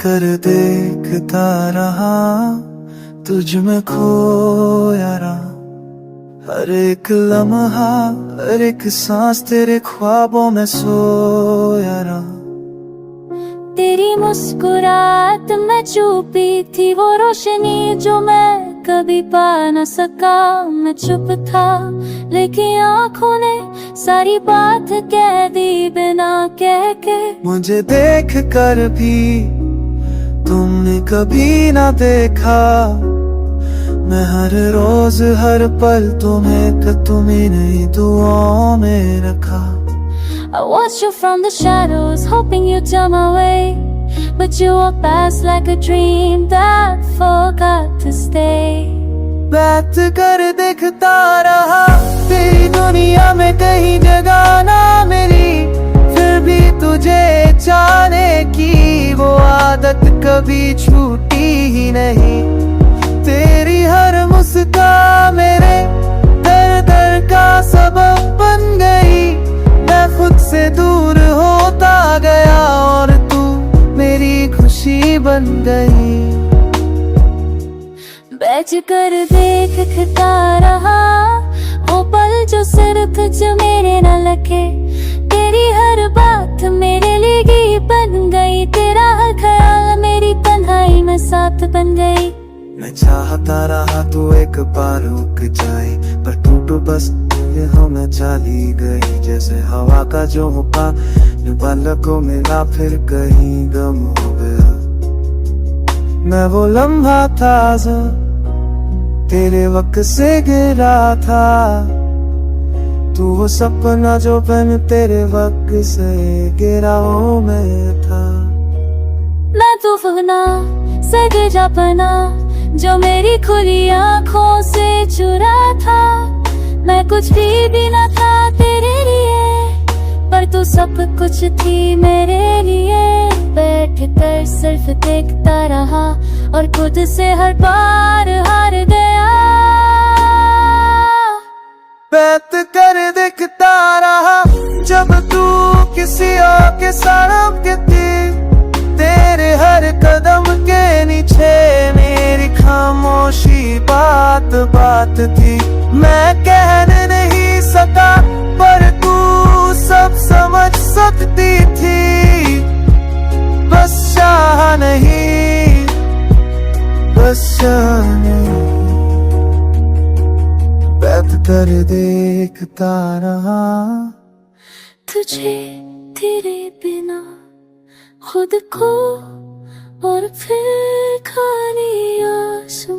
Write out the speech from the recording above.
कर देखता रहा, तुझ में खोया रहा। हर एक लम्हा, हर एक सांस तेरे ख्वाबों में सोया रहा। तेरी मुस्कुराहट में छुपी थी वो रोशनी जो मैं कभी पा न सका। मैं चुप था लेकिन आँखों ने सारी बात कह दी बिना कह के। मुझे देख कर भी तुमने कभी ना देखा, मैं हर रोज हर पल तुम्हें नहीं दुआओं में रखा। I watched you from the shadows, hoping you'd turn my way, but you walked past like a dream that forgot to stay. बैठ कर देखता रहा, तेरी दुनिया में कहीं जगह ना मिली, फिर भी तुझे चाहने की वो आदत कभी छूटी ही नहीं। तेरी हर मुस्कान मेरे दर दर का सबब बन गई। मैं खुद से दूर होता गया और तू मेरी खुशी बन गई। बैठ कर देखता रहा वो पल जो सिर्फ जो मेरे न लगे। तेरी हर बात मेरे लिए बन गई, तेरा हर ख्याल मेरी तन्हाई में साथ बन गई। मैं चाहता रहा तू एक बार रुक जाए, पर टूट बस हमें चली गई। जैसे हवा का जो हुक्का पलकों में ना फिर कहीं गम हो गया। मैं वो लम्हा ताज़ा तेरे वक्त से गिरा था, तू वो सपना जो बन तेरे वक्त से गिरा हो में था। मैं तूफाना से गिरा बना जो मेरी खुली आँखों से चुरा था। मैं कुछ भी न था तेरे लिए, पर तू सब कुछ थी मेरे लिए। बैठ कर सिर्फ देखता रहा और खुद से हर बार हार गया। बैठ कर देखता रहा जब तू किसी और के सड़क के थी, तेरे हर कदम के नीचे मेरी खामोशी बात बात थी। मैं कहने नहीं सका पर तू सब समझ सकती थी। बस चाह नहीं, बस चाह नहीं। बैठ कर देखता रहा तुझे तेरे बिना, खुद को और फिर खाली आंसू।